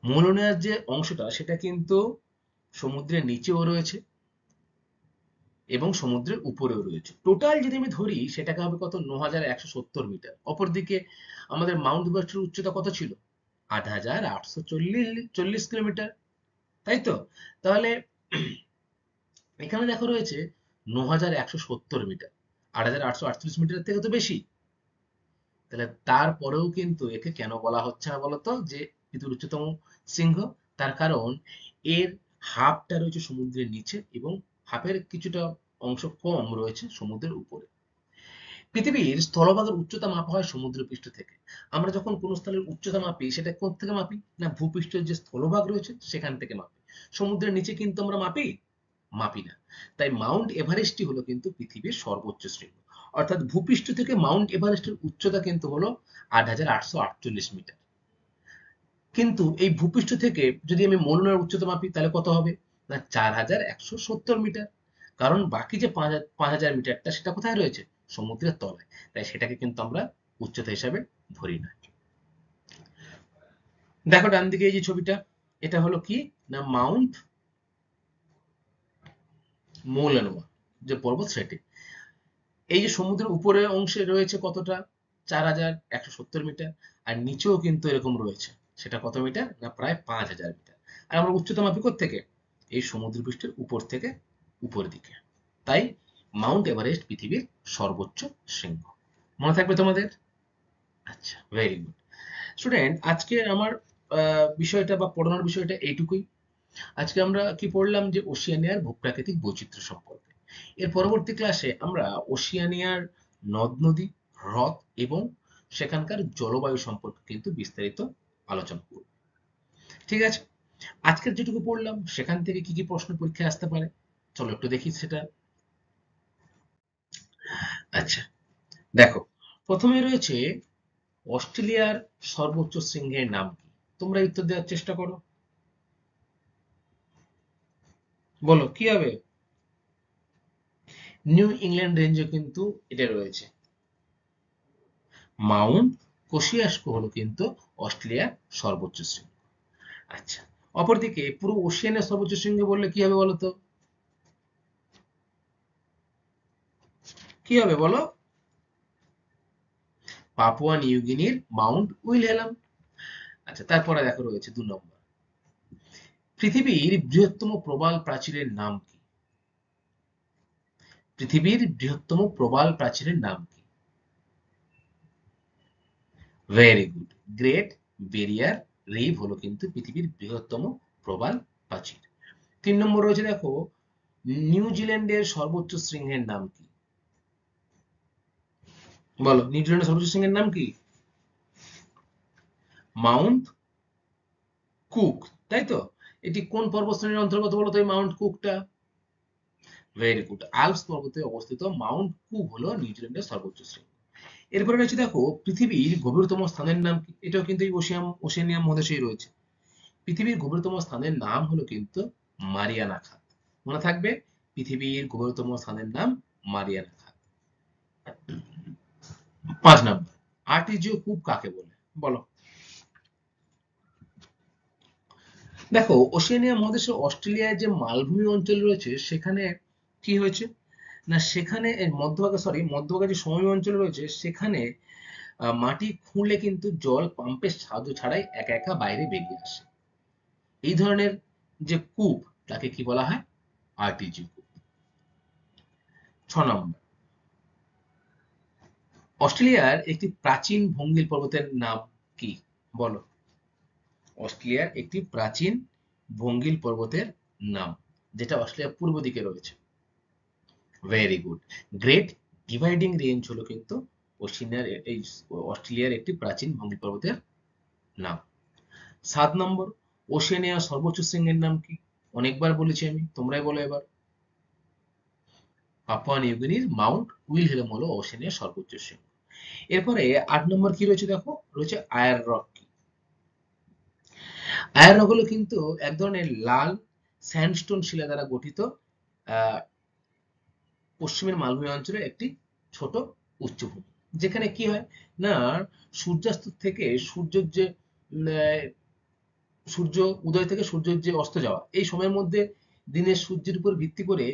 মৌলনোয়ার যে অংশটা সেটা কিন্তু সমুদ্রের নিচেও রয়েছে এবং সমুদ্রের উপরেও রয়েছে। টোটাল যদি আমি ধরি সেটাকে হবে কত? ৯,১৭০ মিটার। অপরদিকে আমাদের মাউন্ট এভারেস্টের উচ্চতা কত ছিল? ৮,৮৪০ কিলোমিটার, তাই তো? তাহলে এখানে দেখো রয়েছে ৯,১৭০ মিটার, ৮,৮৪৮ মিটারের থেকে তো বেশি। তাহলে তারপরেও কিন্তু একে কেন বলা হচ্ছে না বলতো যে পৃথিবীর উচ্চতম শৃঙ্গ? তার কারণ এর হাফটা রয়েছে সমুদ্রের নিচে এবং হাফের কিছুটা অংশ কম রয়েছে সমুদ্রের উপরে। পৃথিবীর স্থলভাগের উচ্চতা মাপা হয় সমুদ্রপৃষ্ঠ থেকে। আমরা যখন কোনো স্থলের উচ্চতা মাপি সেটা কোত্থেকে মাপি? না ভূপৃষ্ঠের যে স্থলভাগ রয়েছে সেখান থেকে মাপি। সমুদ্রের নিচে কিন্তু আমরা মাপি? মাপি না। তাই মাউন্ট এভারেস্টই হলো কিন্তু পৃথিবীর সর্বোচ্চ শৃঙ্গ। অর্থাৎ ভূপৃষ্ঠ থেকে মাউন্ট এভারেস্টের উচ্চতা কিন্তু হলো ৮,৮৪৮ মিটার। কিন্তু এই ভূপৃষ্ঠ থেকে যদি আমি মৌলনার উচ্চতা মাপি তাহলে কত হবে? না ৪,১৭০ মিটার। কারণ বাকি যে ৫,০০০ মিটারটা সেটা কোথায় রয়েছে? সমুদ্রের তলায়। তাই সেটাকে কিন্তু আমরা উচ্চতা হিসাবে ধরি না। দেখো ডান দিকে এই যে ছবিটা, এটা হলো কি? না মাউন্ট মৌলানোয়া যে পর্বত সেটি। এই যে সমুদ্রের উপরের অংশে রয়েছে কতটা? ৪,১৭০ মিটার। আর নিচেও কিন্তু এরকম রয়েছে। সেটা কত মিটার? না প্রায় ৫,০০০ মিটার। আর আমরা উচ্চতা মাপি কোত্থেকে? এই সমুদ্রপৃষ্ঠের উপর থেকে উপরের দিকে। তাই মাউন্ট এভারেস্ট পৃথিবীর সর্বোচ্চ শৃঙ্গ। মনে থাকবে তোমাদের? আচ্ছা, ভেরি গুড। স্টুডেন্ট, আজকে আমার বিষয়টা বা পড়ানোর বিষয়টা এইটুকুই। আজকে আমরা কি পড়লাম যে ওশিয়ানিয়ার ভূপ্রাকৃতিক বৈচিত্র্য সম্পর্কে। এর পরবর্তী ক্লাসে আমরা ওশিয়ানিয়ার নদ নদী, হ্রদ এবং সেখানকার জলবায়ু সম্পর্কে কিন্তু বিস্তারিত আলোচনা করব। ঠিক আছে, আজকের যেটুকু পড়লাম সেখান থেকে কি কি প্রশ্ন পরীক্ষায় আসতে পারে চলো একটু দেখি সেটা। আচ্ছা, দেখো, প্রথমে রয়েছে অস্ট্রেলিয়ার সর্বোচ্চ শৃঙ্গের নাম কি? তোমরা উত্তর দেওয়ার চেষ্টা করো, বলো কি হবে। নিউ ইংল্যান্ড রেঞ্জে কিন্তু এটা রয়েছে। মাউন্ট কোসিয়াসকো হলো কিন্তু অস্ট্রেলিয়ার সর্বোচ্চ শৃঙ্গ। আচ্ছা, অপরদিকে পুরো ওশিয়ানের সর্বোচ্চ শৃঙ্গ বললে কি হবে বলো তো, কি হবে বলো? পাপুয়া নিউগিনির মাউন্ট উইলহেলাম। আচ্ছা, তারপরে দেখো রয়েছে 2 নম্বর, পৃথিবীর বৃহত্তম প্রবাল প্রাচীরের নাম কি? পৃথিবীর বৃহত্তম প্রবাল প্রাচীরের নাম কি? Very good, great barrier Reeve হলো কিন্তু পৃথিবীর বৃহত্তম প্রবাল প্রাচীর। 3 নম্বর রয়েছে দেখো, নিউজিল্যান্ডের সর্বোচ্চ শৃঙ্গের নাম কি? বলো, নিউজিল্যান্ডের সর্বোচ্চ শৃঙ্গের নাম কি? মাউন্ট কুক, তাই তো? এটি কোন পর্বতশ্রেণীর অন্তর্গত বলো তো এই মাউন্ট কুকটা? ভেরি গুড, আল্পস পর্বতে অবস্থিত মাউন্ট কুক হলো নিউজিল্যান্ডের সর্বোচ্চ শৃঙ্গ। এরপরে রয়েছে দেখো, পৃথিবীর গভীরতম স্থানের নাম কি? এটাও কিন্তু এই ওশেনিয়া মহাদেশেই রয়েছে। পৃথিবীর গভীরতম স্থানের নাম হলো কিন্তু মারিয়ানা খাত। মনে থাকবে, পৃথিবীর গভীরতম স্থানের নাম মারিয়ানা খাত। 5 নম্বর, আর্টিজিও কূপ কাকে বলে? বলো। দেখো, ওশেনিয়া মহাদেশে অস্ট্রেলিয়ায় যে মালভূমি অঞ্চল রয়েছে সেখানে কি হয়েছে না, সেখানে মধ্যভাগে যে সমভূমি অঞ্চল রয়েছে সেখানে মাটি খুঁড়লে কিন্তু জল পাম্পের সাহায্য ছাড়াই একা একা বাইরে বেরিয়ে আসে। এই ধরনের যে কূপ তাকে কি বলা হয়? আরটিজি কূপ। 6 নম্বর, অস্ট্রেলিয়ার একটি প্রাচীন ভঙ্গিল পর্বতের নাম কি? বলো। অস্ট্রেলিয়ার একটি প্রাচীন ভঙ্গিল পর্বতের নাম, যেটা অস্ট্রেলিয়ার পূর্ব দিকে রয়েছে। Very good, great dividing range হলো কিন্তু অস্ট্রেলিয়ার একটি প্রাচীন ভঙ্গিল পর্বতের নাম। 7 নম্বর, ওশেনিয়ার সর্বোচ্চ শৃঙ্গের নাম কি? অনেকবার বলেছি আমি, তোমরাই বলো এবার। পাপুয়া নিউগিনির মাউন্ট উইলহেলম হলো ওশেনিয়ার সর্বোচ্চ শৃঙ্গ। এরপরে 8 নম্বর কি রয়েছে দেখো, রয়েছে আয়ার রক। আয়ার রক হলো কিন্তু এক ধরনের লাল স্যান্ডস্টোন শিলা দ্বারা গঠিত আহ, পশ্চিমের মালভূমি অঞ্চলের একটি ছোট উচ্চভূমি, যেখানে কি হয় না, সূর্যাস্ত থেকে সূর্যের যে সূর্য উদয় থেকে সূর্যের যে অস্ত যাওয়া এই সময়ের মধ্যে দিনের সূর্যের উপর ভিত্তি করে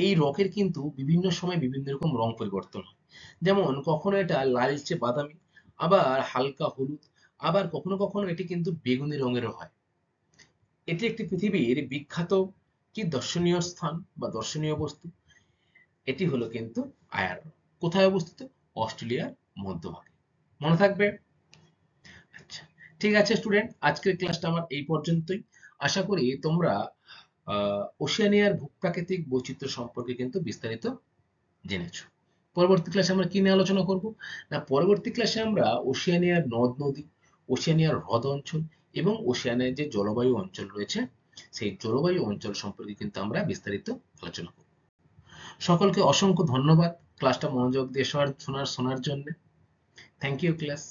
এই রকের কিন্তু বিভিন্ন সময় বিভিন্ন রকম রং পরিবর্তন হয়। যেমন কখনো এটা লালচে বাদামি, আবার হালকা হলুদ, আবার কখনো কখনো এটি কিন্তু বেগুনি রঙেরও হয়। এটি একটি পৃথিবীর বিখ্যাত কি দর্শনীয় স্থান বা দর্শনীয় বস্তু। এটি হলো কিন্তু আয়ার হ্রদ। কোথায় অবস্থিত? অস্ট্রেলিয়ার মধ্যভাগে। মনে থাকবে। আচ্ছা, ঠিক আছে স্টুডেন্ট, আজকের ক্লাসটা আমার এই পর্যন্তই। আশা করি তোমরা ওশেনিয়ার ভূপ্রাকৃতিক বৈচিত্র্য সম্পর্কে কিন্তু বিস্তারিত জেনেছো। পরবর্তী ক্লাসে আমরা কি নিয়ে আলোচনা করব না, পরবর্তী ক্লাসে আমরা ওশেনিয়ার নদ নদী, ওশেনিয়ার হ্রদ অঞ্চল এবং ওশেনিয়ার যে জলবায়ু অঞ্চল রয়েছে সেই জলবায়ু অঞ্চল সম্পর্কে কিন্তু আমরা বিস্তারিত আলোচনা করব। সকলকে অসংখ্য ধন্যবাদ ক্লাসটা মনোযোগ দিয়ে শোনার জন্য। Thank you class.